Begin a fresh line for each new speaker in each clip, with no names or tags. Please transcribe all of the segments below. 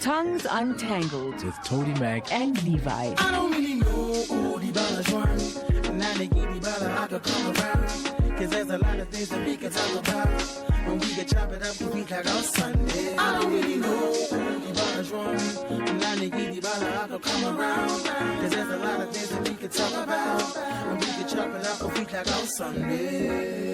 Tongues Untangled with Towdeemac and Levi.
I don't really know the balance one. Now they give me bala, I could come around. Cause there's a lot of things that we can talk about. When we can chop it up, we think like on Sunday. I don't really know the balance one. Now they give me bala, I could come around. Cause there's a lot of things that we can talk about. When we can chop it up, we think like on Sunday.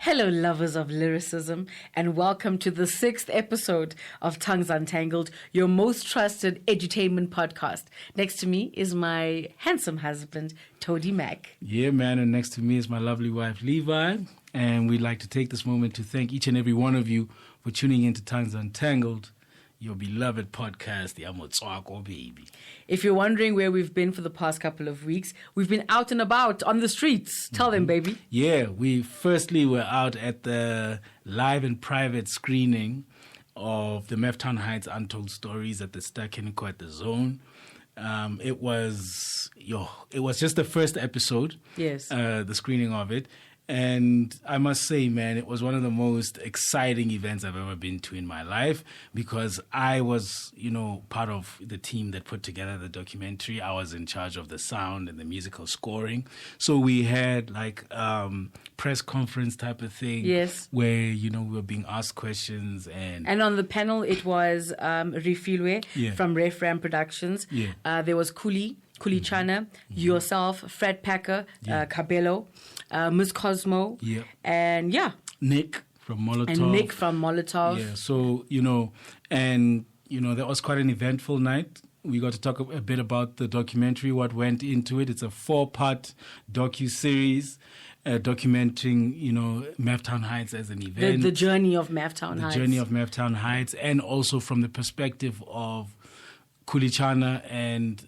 Hello, lovers of lyricism, and welcome to the 6th episode of Tongues Untangled, your most trusted edutainment podcast. Next to me is my handsome husband, Towdeemac.
Yeah, man, and next to me is my lovely wife, Levi, and we'd like to take this moment to thank each and every one of you for tuning into Tongues Untangled, your beloved podcast, the Motswako baby.
If you're wondering where we've been for the past couple of weeks, we've been out and about on the streets. Tell them, baby.
Yeah, we firstly were out at the live and private screening of the Meftown Heights Untold Stories at the Stakheniko at the Zone. It was just the first episode.
Yes.
The screening of it. And I must say, man, it was one of the most exciting events I've ever been to in my life because I was, part of the team that put together the documentary. I was in charge of the sound and the musical scoring. So we had press conference type of thing.
Yes.
Where, we were being asked questions. And
on the panel, it was Rifilwe from Ref Ram Productions.
Yeah.
There was Kuli Chana, yourself, Fred Packer, Cabello, Ms. Cosmo, and
Nick from Molotov.
Yeah,
so, that was quite an eventful night. We got to talk a bit about the documentary, what went into it. It's a 4-part docu-series documenting, Meftown Heights as an event.
The journey of Meftown Heights.
The journey of Meftown Heights, and also from the perspective of Kulichana and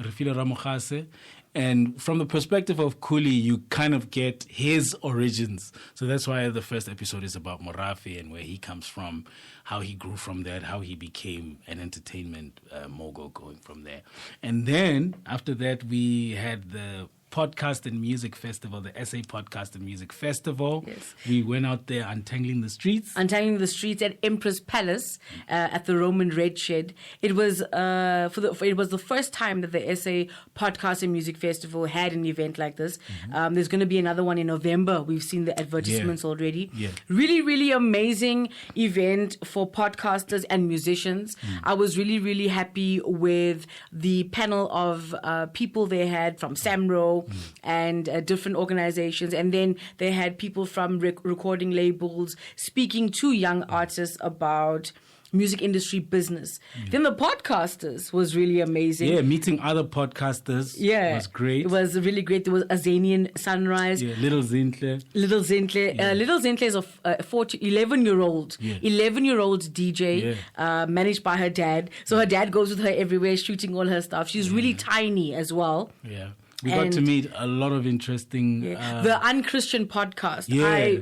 Refila Ramokase. And from the perspective of Kuli, you kind of get his origins. So that's why the first episode is about Morafe and where he comes from, how he grew from that, how he became an entertainment mogul going from there. And then after that, we had the Podcast and Music Festival, the SA Podcast and Music Festival.
Yes.
We went out there untangling the streets.
Untangling the streets at Empress Palace at the Roman Red Shed. It was it was the first time that the SA Podcast and Music Festival had an event like this. Mm-hmm. There's going to be another one in November. We've seen the advertisements already.
Yeah.
Really, really amazing event for podcasters and musicians. I was really, really happy with the panel of people they had from Samro and different organizations. And then they had people from recording labels speaking to young artists about music industry business. Then the podcasters was really amazing.
Yeah, meeting other podcasters was great.
It was really great. There was Azanian Sunrise.
Yeah, Little Zintle.
Little Zintle.
Yeah.
Little Zintle is a 11-year-old.
Yeah.
11-year-old DJ managed by her dad. So her dad goes with her everywhere, shooting all her stuff. She's really tiny as well.
Yeah. We got to meet a lot of interesting...
the Unchristian podcast.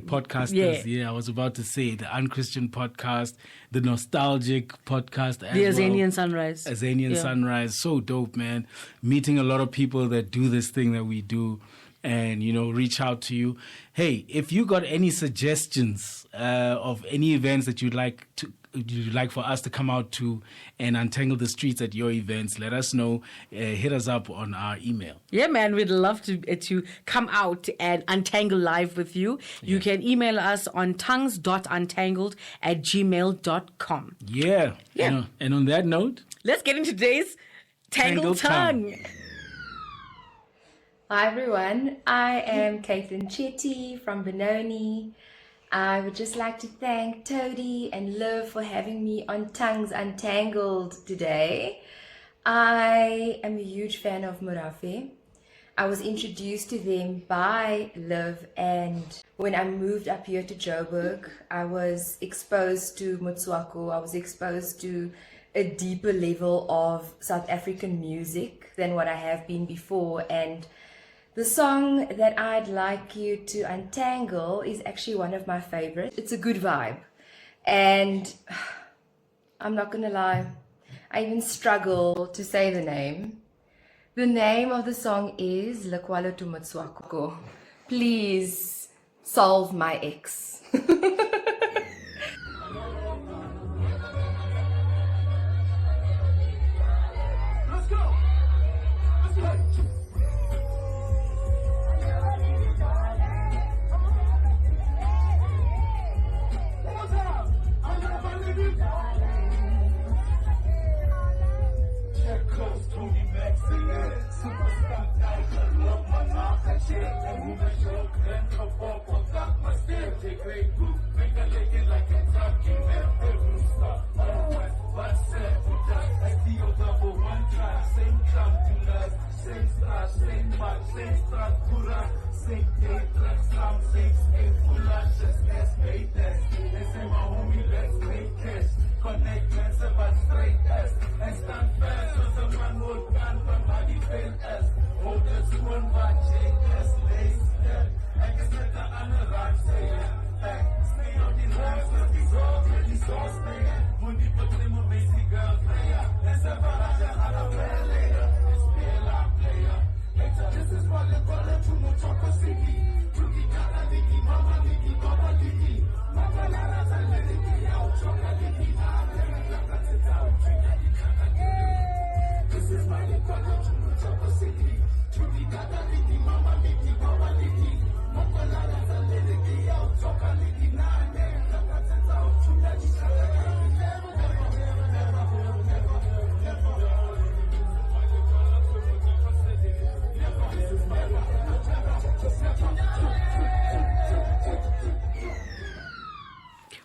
Podcasters. Yeah, I was about to say the Unchristian podcast, the Nostalgic podcast as
the Azanian
well.
Sunrise.
Sunrise. So dope, man. Meeting a lot of people that do this thing that we do and, reach out to you. Hey, if you got any suggestions of any events that you'd like for us to come out to and untangle the streets at your events, let us know. Hit us up on our email.
Yeah, man, we'd love to come out and untangle live with you. You can email us on tongues.untangled@gmail.com.
Yeah. And on that note,
let's get into today's Tangled Tongue.
Hi everyone, I am Caitlin Chetty from Benoni. I would just like to thank Toadie and Liv for having me on Tongues Untangled today. I am a huge fan of Morafe. I was introduced to them by Liv, and when I moved up here to Joburg, I was exposed to Motswako. I was exposed to a deeper level of South African music than what I have been before, and the song that I'd like you to untangle is actually one of my favorites. It's a good vibe. And I'm not gonna lie, I even struggle to say the name. The name of the song is Lekwalo To Motswako. Please solve my ex.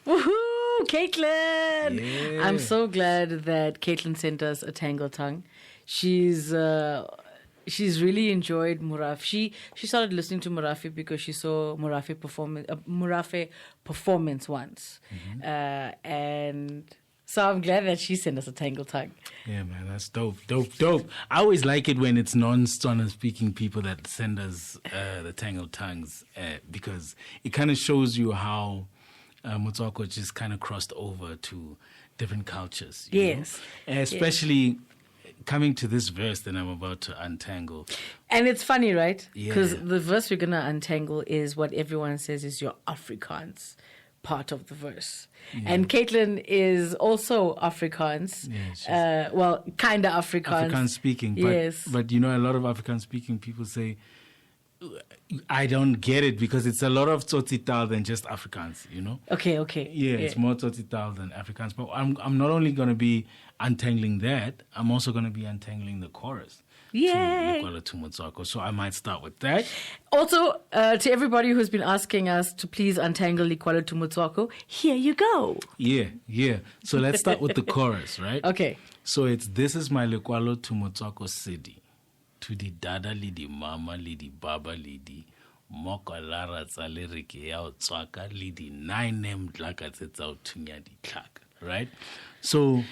Woohoo, Caitlin!
Yeah.
I'm so glad that Caitlin sent us a Tangle Tongue. She's really enjoyed Morafe. She started listening to Morafe because she saw Morafe performance once, and so I'm glad that she sent us a Tangle Tongue.
Yeah, man, that's dope. I always like it when it's non-Tswana speaking people that send us the Tangle Tongues because it kind of shows you how Motswako just kind of crossed over to different cultures. You know? Especially coming to this verse that I'm about to untangle.
And it's funny, right? Because
Yeah.
the verse we're going to untangle is what everyone says is your Afrikaans part of the verse. Yeah. And Caitlin is also Afrikaans.
Yeah,
well, kind of Afrikaans.
Afrikaans speaking. But,
yes.
But you know, a lot of Afrikaans speaking people say, I don't get it because it's a lot of Tsotsital than just Afrikaans, you know?
Okay.
Yeah, it's more Tsotsital than Afrikaans. But I'm not only going to be untangling that, I'm also going to be untangling the chorus.
Yay!
To Lekwalo To Motswako. So I might start with that.
Also, to everybody who's been asking us to please untangle Lekwalo To Motswako, here you go.
Yeah. So let's start with the chorus, right?
Okay.
So it's, this is my Lekwalo To Motswako city. To the dada le di mama le di baba le di moko lara tsa lereke ya o tswaka le di nine mdlaka tse tsa o thunya ditlhaka, right? So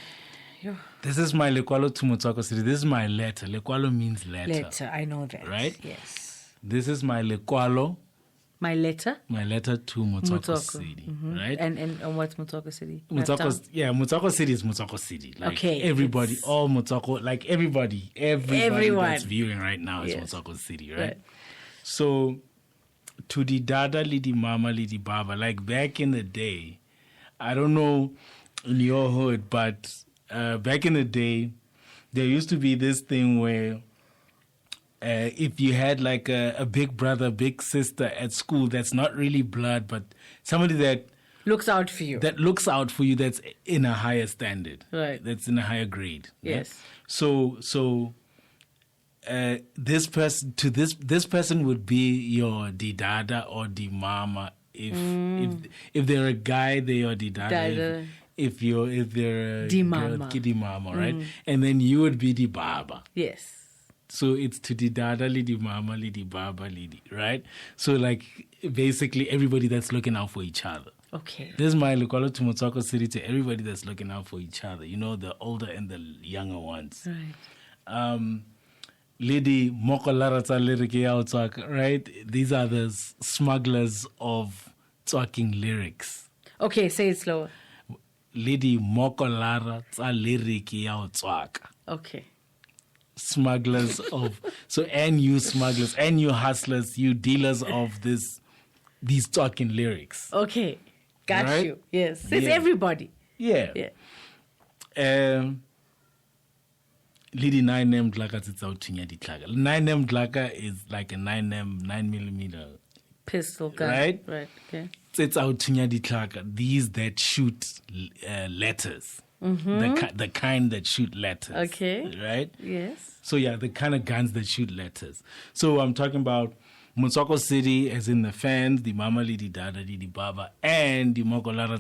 this is my Lekwalo To Motswako city. This is my letter. Lekwalo means letter.
Letter, I know that.
Right?
Yes.
This is my Lekwalo.
My letter?
My letter to Motswako City, right?
And what's Motswako City?
Motswako City is Motswako City. Like
okay.
Everybody, all Motswako, like everybody that's viewing right now is Motswako City, right? So, to the dada, lidi mama, lidi baba, like back in the day, I don't know in your hood, but back in the day, there used to be this thing where if you had like a big brother, big sister at school that's not really blood, but somebody that
looks out for you.
That's in a higher standard.
Right.
That's in a higher grade.
Yes.
Right? So this person would be your didada or di mama. If they're a guy, they're your didada. If they're a
di
girl,
mama.
di mama, right? And then you would be di baba.
Yes.
So it's to the dada, lidi mama, lidi baba, lidi, right? So like basically everybody that's looking out for each other.
Okay.
This is my Lekwalo To Motswako city to everybody that's looking out for each other. You know, the older and the younger ones.
Right.
Lidi moko laratsa lirike ya Tswaka, right? These are the smugglers of talking lyrics.
Okay, say it slower.
Lidi moko laratsa lirike ya Tswaka.
Okay.
smugglers and you smugglers and you hustlers, you dealers of these talking lyrics.
Okay. Got
Right?
you. Yes. It's
Yeah.
everybody.
Yeah. Lidi 9M Dlaka tsitsautunya ditlhaka. 9M Dlaka is like a 9mm
Pistol gun.
Right?
Right. Okay.
tsitsautunya ditlhaka. These that shoot letters. The kind that shoot letters.
Okay.
Right?
Yes.
So yeah, the kind of guns that shoot letters. So I'm talking about Motswako City, as in the fans, the mama, the dada, the baba, and the mokolara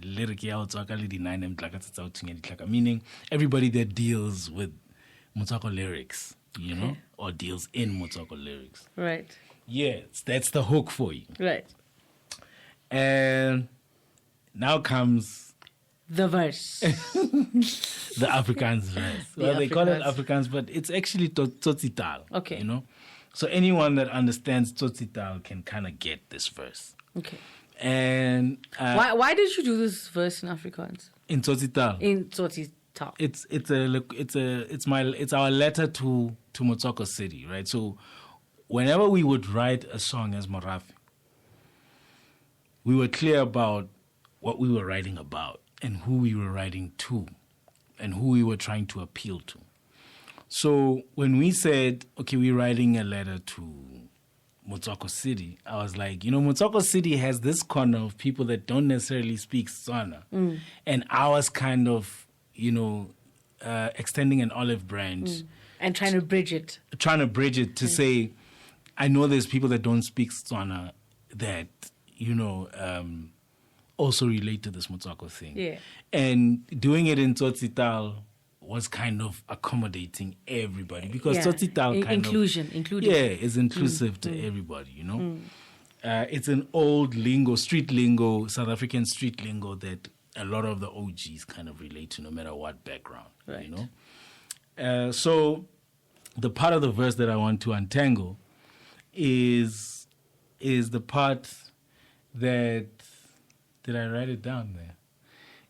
lyric ya Motswako the 9M Dlaka tsitsautunya ditlhaka. Meaning everybody that deals with Motswako lyrics, or deals in Motswako lyrics.
Right.
Yes, that's the hook for you.
Right.
And now comes
The verse.
the Afrikaans verse. Well, they call it Afrikaans, but it's actually Tsotsital.
Okay.
So anyone that understands Tsotsital can kind of get this verse.
Okay.
And
Why did you do this verse in Afrikaans?
in Tsotsital,
In Tsotsital.
it's our letter to Motswako City, right? So whenever we would write a song as Morafe, we were clear about what we were writing about and who we were writing to and who we were trying to appeal to. So when we said, okay, we're writing a letter to Motswako City, I was like, Motswako City has this corner of people that don't necessarily speak Tswana. And ours kind of, extending an olive branch.
And trying to bridge it.
Trying to bridge it to say, I know there's people that don't speak Tswana that, also relate to this Motswako thing.
Yeah.
And doing it in Tsotsital was kind of accommodating everybody because Tsotsital kind
inclusion.
is inclusive to everybody, It's an old lingo, street lingo, South African street lingo that a lot of the OGs kind of relate to no matter what background,
Right.
So the part of the verse that I want to untangle is the part that... Did I write it down there?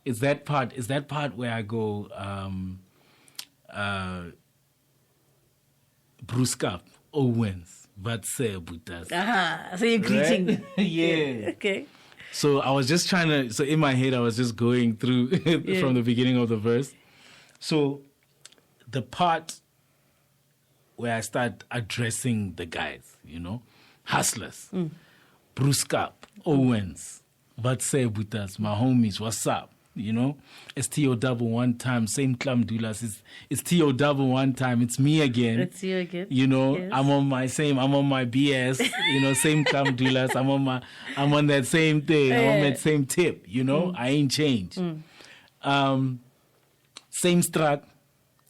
Is that part where I go Bruskap, Owens, Vatse Butas.
So you're greeting.
Right? Yeah.
Okay.
So I was just so in my head I was just going through from the beginning of the verse. So the part where I start addressing the guys, hustlers, Bruskap, Owens, but say butas, my homies, what's up? It's TO one time, same clam doulas. It's TO one time. It's me again.
It's you again.
Yes. I'm on my BS. Same clam doulas. I'm on that same thing. I'm on that same tip. I ain't changed. Same strat.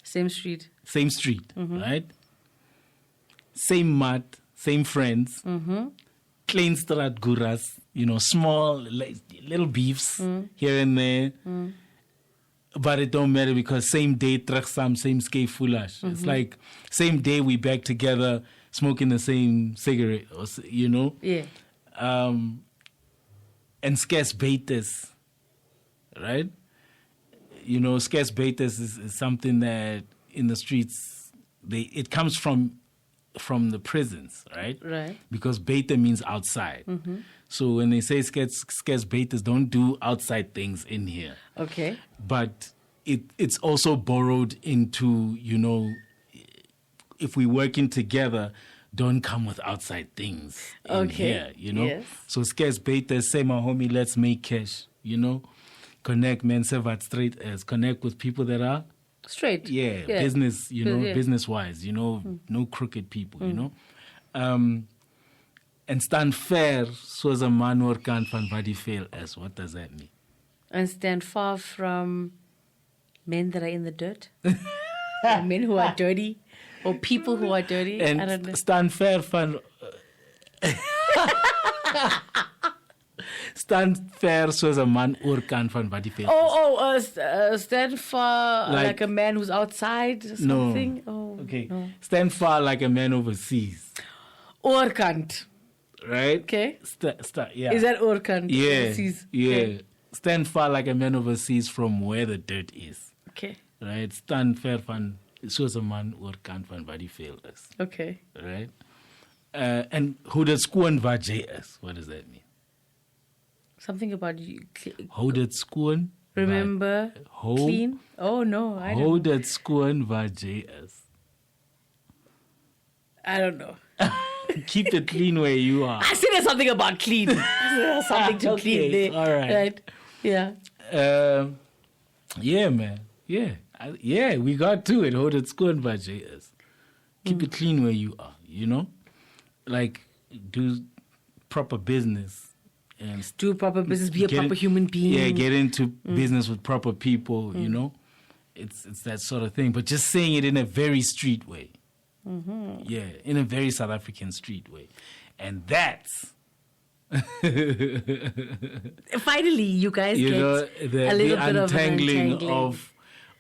Same street.
Same street, right? Same mat, same friends. Clean strat guras. Small little beefs here and there. But it don't matter because same day, traksam, same skate foolish. It's like same day we back together smoking the same cigarette,
Yeah.
And scarce baitas, right? Scarce baitas is something that in the streets, it comes from the prisons, right?
Right.
Because beta means outside. So when they say scarce betas, don't do outside things in here.
Okay.
But it's also borrowed into, if we're working together, don't come with outside things in here,
Yes.
So scarce betas, say my homie, let's make cash, Connect, man, serve straight as connect with people that are
straight.
Yeah, business, business-wise, no crooked people, And stand fair, so as a man or can't find body fail as. What does that mean?
And stand far from men that are in the dirt, or men who are dirty, or people who are dirty.
And
I don't know.
stand fair from... stand fair, so as a man or can't find body fail.
Stand far like a man who's outside or something.
No.
Oh,
okay.
No.
Stand far like a man overseas.
Or can't.
Right?
Okay.
Yeah.
Is that or can't?
Yeah.
Overseas?
Yeah.
Okay.
Stand far like a man overseas from where the dirt is.
Okay.
Right? Stand fair from soos 'n man oor kant van wat die veel is.
Okay.
Right? And hoe dit skoon wat jy is. What does that mean?
Something about you.
Hoe dit skoon
Remember, clean? Oh, no, I don't
hoe
know.
dit skoon wat jy is.
I don't know.
Keep it clean where you are.
I said there's something about clean. There's something to clean there.
All right.
Yeah.
Yeah, man. Yeah. Yeah, we got to it. Hoe dit skoon wat jy is. Keep it clean where you are, you know? Like, do proper business. And
Do proper business, be a proper human being.
Yeah, get into business with proper people, you know? It's that sort of thing. But just saying it in a very street way.
Mm-hmm.
Yeah, in a very South African street way. And that's...
Finally, you guys
you
get
know,
a
the
little bit
untangling
of an untangling.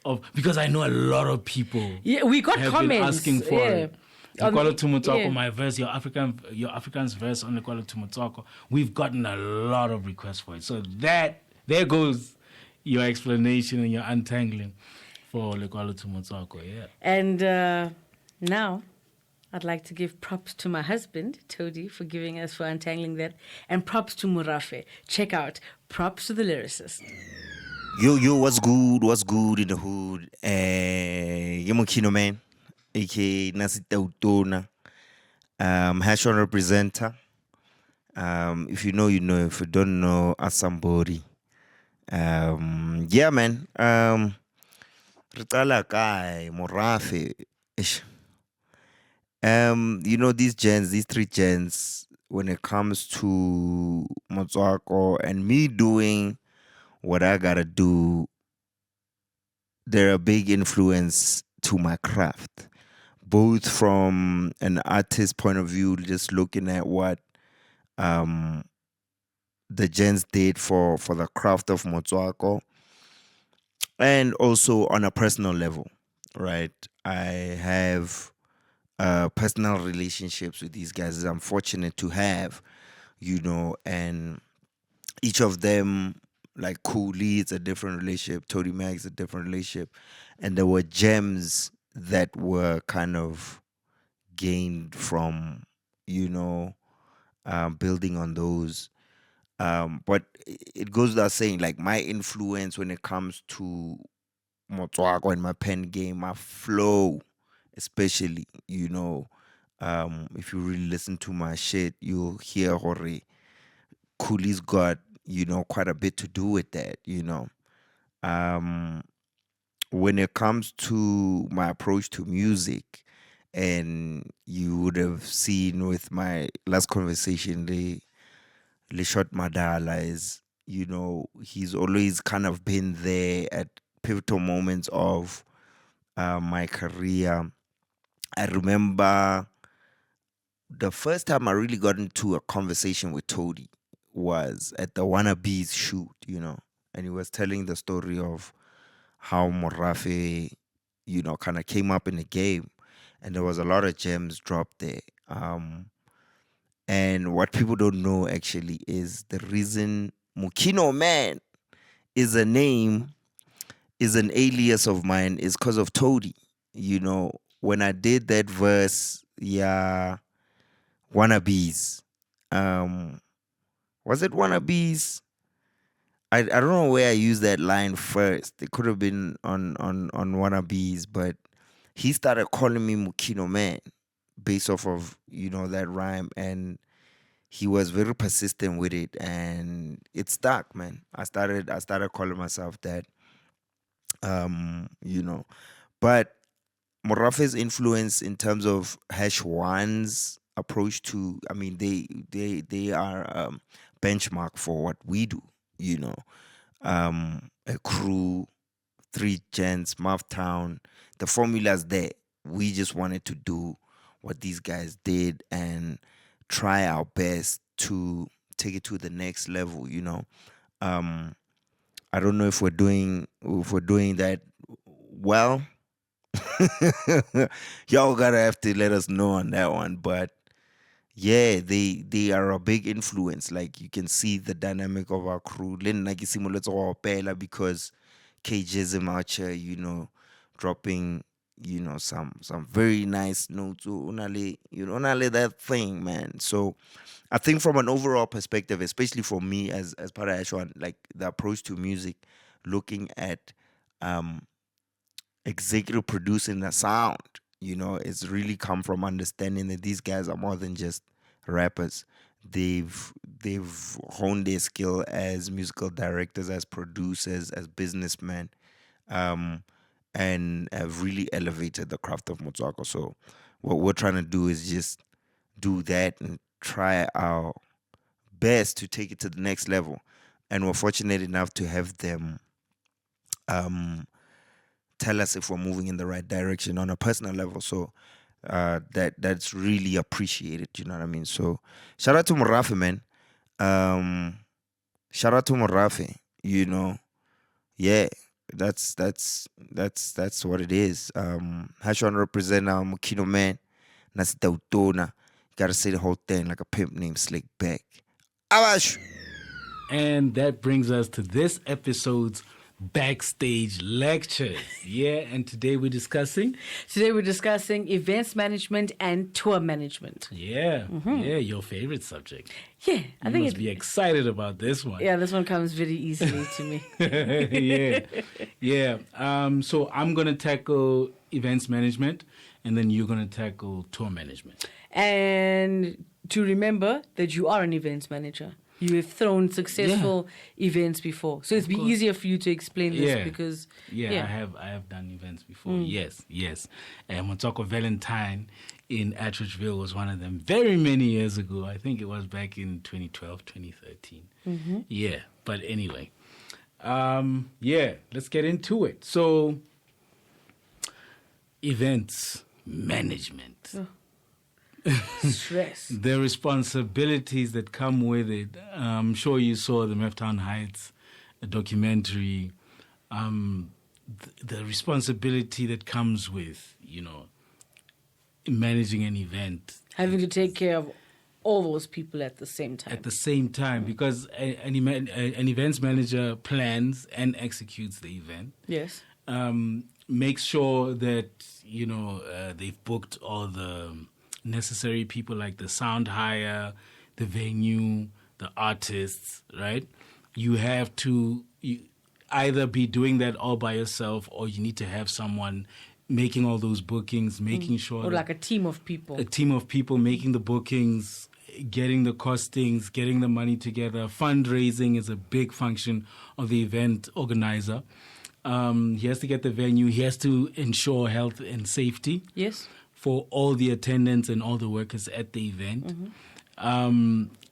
of... Because I know a lot of people
Yeah, we got
have
comments.
been asking for it.
On
Lekwalo To Motswako,
yeah.
my verse, your Afrikaans verse on Lekwalo To Motswako. We've gotten a lot of requests for it. So there goes your explanation and your untangling for Lekwalo To Motswako, yeah.
And now, I'd like to give props to my husband, Todi, for giving us for untangling that, and props to Morafe. Check out Props to the Lyricist.
Yo, what's good in the hood? Yamokino man, aka Nasi Tautona, Hash on representer. If you know, you know. If you don't know, ask somebody. Yeah, man. Ritala Kai, Morafe. You know, these three gens, when it comes to Motswako and me doing what I gotta do, they're a big influence to my craft, both from an artist point of view, just looking at what the gens did for the craft of Motswako, and also on a personal level, right? I have personal relationships with these guys. I'm fortunate to have, you know, and each of them, like Cooley, it's a different relationship. Towdeemac is a different relationship. And there were gems that were kind of gained from, you know, building on those. But it goes without saying, like, my influence when it comes to Motswako and my pen game, my flow, especially, you know, if you really listen to my shit, you'll hear Hore. Cooley's got, you know, quite a bit to do with that, you know. When it comes to my approach to music, and you would have seen with my last conversation, the short Madala is, you know, he's always kind of been there at pivotal moments of my career. I remember the first time I really got into a conversation with Todi was at the Wannabes shoot, you know, and he was telling the story of how Morafe, you know, kind of came up in the game, and there was a lot of gems dropped there. And what people don't know actually is the reason Mukino Man is a name, is an alias of mine, is because of Todi. You know, when I did that verse, yeah, Wannabes, was it Wannabes? I don't know where I used that line first. It could have been on Wannabes, but he started calling me Mukino Man based off of, you know, that rhyme, and he was very persistent with it, and it stuck, man. I started calling myself that, you know. But Morafe's influence in terms of Hash One's approach to, I mean, they are benchmark for what we do, you know. A crew, 3 gents, Mufftown, the formula's there. We just wanted to do what these guys did and try our best to take it to the next level, you know. I don't know if we're doing that well. Y'all gotta have to let us know on that one. But yeah, they are a big influence. Like, you can see the dynamic of our crew. Because KJism out here, you know, dropping some very nice notes. Unale that thing, man. So I think from an overall perspective, especially for me as part of H1, like the approach to music, looking at executive producing the sound, it's really come from understanding that these guys are more than just rappers. They've honed their skill as musical directors, as producers, as businessmen, and have really elevated the craft of Motswako. So what we're trying to do is just do that and try our best to take it to the next level. And we're fortunate enough to have them tell us if we're moving in the right direction on a personal level. So that's really appreciated, you know what I mean? So shout out to Morafe, man. Shout out to Morafe, Yeah, that's what it is. H1 represent our Mukino man. That's Daudona. Gotta say the whole thing like a pimp named Slick Back. Awash!
And that brings us to this episode's Backstage Lectures. Yeah, and today we're discussing
events management and tour management.
Yeah, yeah, your favorite subject.
Yeah,
I think you must be excited about this one.
Yeah, this one comes very easily to me.
Yeah. So I'm gonna tackle events management, and then you're gonna tackle tour management.
And to remember that you are an events manager. You have thrown successful events before, so it's be easier for you to explain this because
I have done events before. Yes. Motswako Valentine in Attridgeville was one of them very many years ago. I think it was back in 2012, 2013. Yeah, but anyway, let's get into it. So, events management.
Stress.
The responsibilities that come with it. I'm sure you saw the Meftown Heights documentary. The responsibility that comes with, managing an event.
Having to take care of all those people at the same time.
Because an events manager plans and executes the event.
Yes.
Makes sure that, they've booked all the necessary people like the sound hire, the venue, the artists, right? You have to either be doing that all by yourself or you need to have someone making all those bookings, making sure...
Or like a team of people.
A team of people making the bookings, getting the costings, getting the money together. Fundraising is a big function of the event organizer. He has to get the venue. He has to ensure health and safety.
Yes.
For all the attendants and all the workers at the event.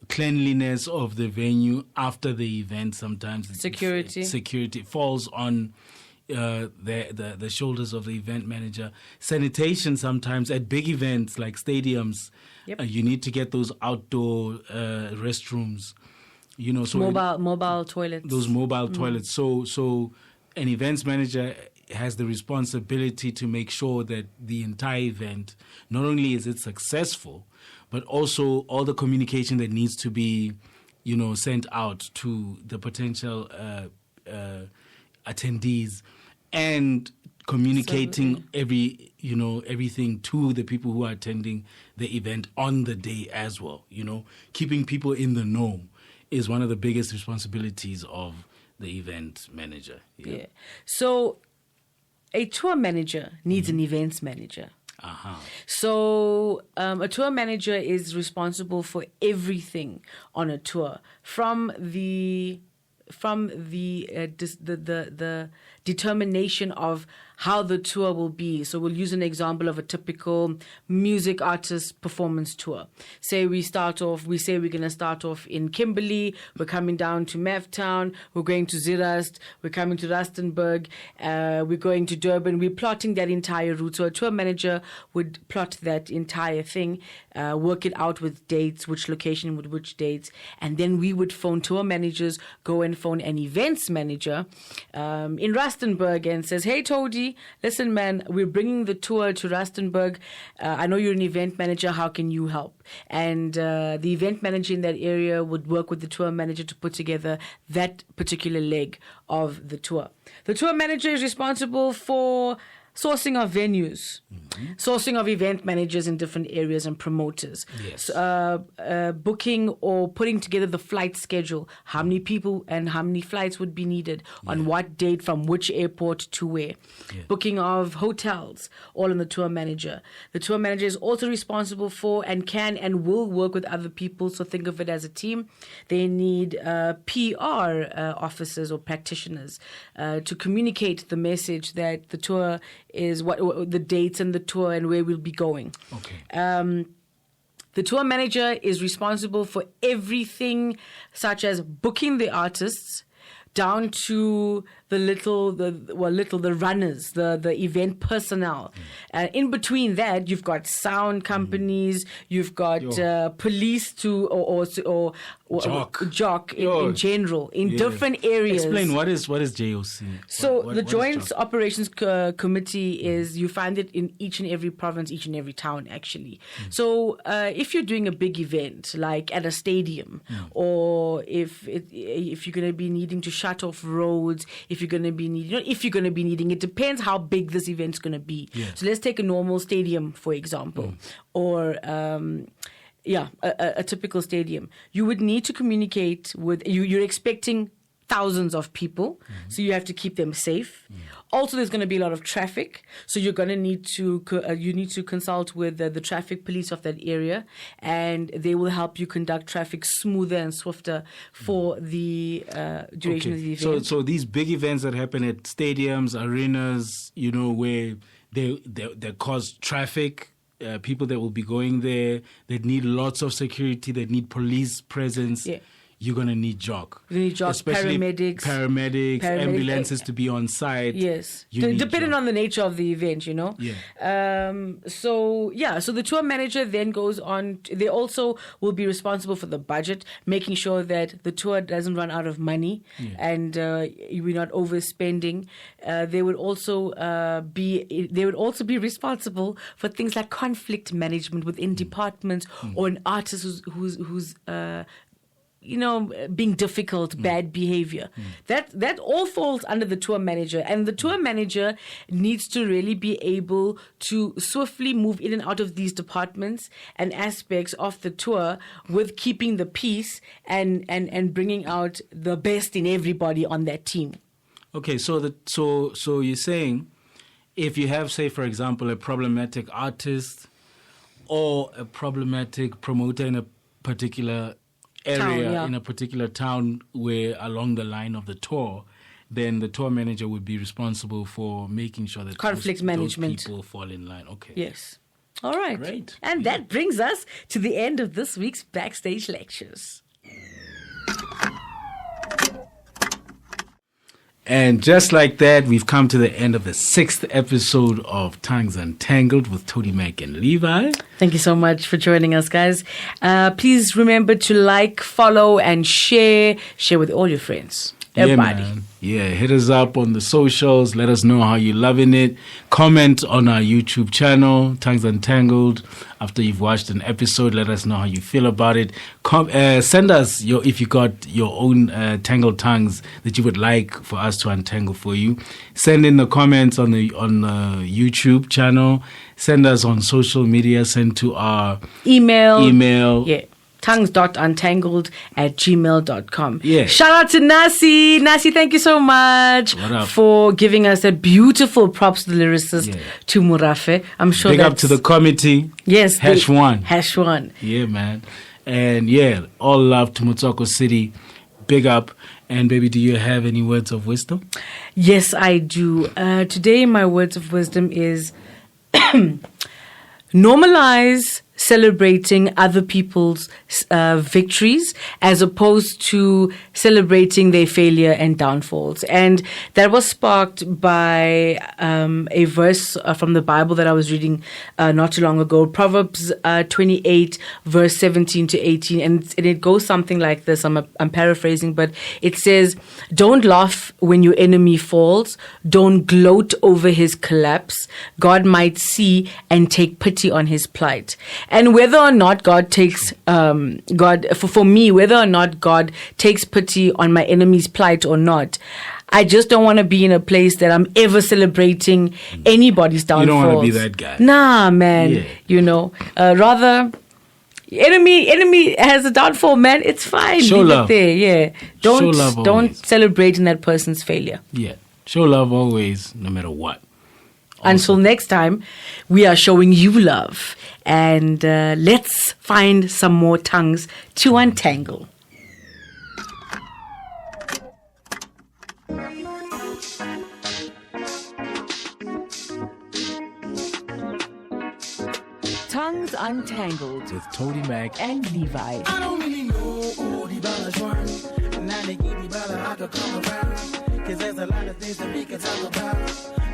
Cleanliness of the venue after the event sometimes. Security falls on the shoulders of the event manager. Sanitation sometimes at big events like stadiums.
Yep.
You need to get those outdoor restrooms. So
mobile toilets.
Those mobile toilets. So an events manager has the responsibility to make sure that the entire event, not only is it successful, but also all the communication that needs to be, sent out to the potential attendees and communicating everything to the people who are attending the event on the day as well. Keeping people in the know is one of the biggest responsibilities of the event manager.
Yeah. So a tour manager needs an events manager. So a tour manager is responsible for everything on a tour, from the determination of how the tour will be. So we'll use an example of a typical music artist performance tour. Say we say we're going to start off in Kimberley, we're coming down to Meftown, we're going to Zirast, we're coming to Rustenburg, we're going to Durban. We're plotting that entire route. So a tour manager would plot that entire thing, work it out with dates, which location with which dates, and then we would phone tour managers, go and phone an events manager in Rustenburg and says, hey, Tody, listen, man, we're bringing the tour to Rustenburg. I know you're an event manager. How can you help? And the event manager in that area would work with the tour manager to put together that particular leg of the tour. The tour manager is responsible for sourcing of venues, sourcing of event managers in different areas and promoters, booking or putting together the flight schedule, how many people and how many flights would be needed, on what date, from which airport to where, booking of hotels, all in the tour manager. The tour manager is also responsible for and can and will work with other people, so think of it as a team. They need PR officers or practitioners to communicate the message that the tour is, what the dates and the tour and where we'll be going.
Okay.
The tour manager is responsible for everything, such as booking the artists, down to the runners, the event personnel. In between that, you've got sound companies, you've got police or jock in general, in different areas.
Explain, what is JOC?
So
what
the
is
Joint
JOC?
Operations Committee is, you find it in each and every province, each and every town, actually. So if you're doing a big event, like at a stadium, or if you're going to be needing to shut off roads, if you're going to be needing, it depends how big this event's going to be. So let's take a normal stadium, for example, or a typical stadium. You would need to communicate with, you're expecting thousands of people, so you have to keep them safe. Also, there's going to be a lot of traffic, so you're going to need to consult with the traffic police of that area, and they will help you conduct traffic smoother and swifter for the duration of the event.
So these big events that happen at stadiums, arenas, where they cause traffic. People that will be going there, that need lots of security, that need police presence. You're going to need jock.
You need jock,
especially
paramedics,
ambulances to be on site.
Yes. Depending on the nature of the event, So the tour manager then goes on. They also will be responsible for the budget, making sure that the tour doesn't run out of money and we're not overspending. They would also be responsible for things like conflict management within departments, or an artist who's being difficult, bad behavior. That all falls under the tour manager. And the tour manager needs to really be able to swiftly move in and out of these departments and aspects of the tour, with keeping the peace and bringing out the best in everybody on that team. Okay,
so you're saying, if you have, say, for example, a problematic artist or a problematic promoter in a particular area, in a particular town, where along the line of the tour, then the tour manager would be responsible for making sure that
conflict management,
those people fall in line. Okay.
Yes. All right.
Great.
And that brings us to the end of this week's Backstage Lectures.
And just like that, we've come to the end of the 6th episode of Tongues Untangled with Towdeemac and Levi.
Thank you so much for joining us, guys. Please remember to like, follow, and share. Share with all your friends. Everybody.
Yeah, hit us up on the socials. Let us know how you're loving it. Comment on our YouTube channel, Tongues Untangled. After you've watched an episode, let us know how you feel about it. Send us if you got your own tangled tongues that you would like for us to untangle for you. Send in the comments on the YouTube channel. Send us on social media. Send to our email.
Yeah. tongues.untangled@gmail.com.
Yeah.
Shout out to Nasi. Nasi, thank you so much for giving us that beautiful props to the lyricist, to Morafe. I'm sure
Big up to the committee.
Yes.
#1. Yeah, man. And all love to Motswako City. Big up. And baby, do you have any words of wisdom?
Yes, I do. Today, my words of wisdom is normalize celebrating other people's victories as opposed to celebrating their failure and downfalls. And that was sparked by a verse from the Bible that I was reading not too long ago, Proverbs 28, verse 17 to 18. And it goes something like this. I'm paraphrasing, but it says, "Don't laugh when your enemy falls. Don't gloat over his collapse. God might see and take pity on his plight." And whether or not God takes for me, whether or not God takes pity on my enemy's plight or not, I just don't want to be in a place that I'm ever celebrating anybody's downfall.
You don't want to be that guy.
Nah, man.
Yeah.
Rather, enemy has a downfall, man. It's fine.
Show
Leave
love.
it there. Yeah.
Show love
Don't
always.
celebrate in that person's failure.
Yeah. Show love always, no matter what.
Until next time, we are showing you love. And let's find some more tongues to untangle.
Tongues Untangled
With Towdeemac
and Levi.
I don't really know the balance one. Now they give me bala, I could come around. Cause there's a lot of things that we can talk about.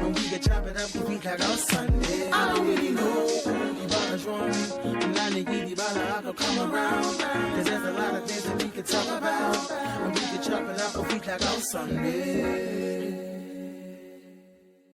When we can chop it up, we like on Sunday. I don't really know the balance one. Now they give me bala, I could come around. Cause there's a lot of things that we can talk about. When we can chop it up, we like on Sunday.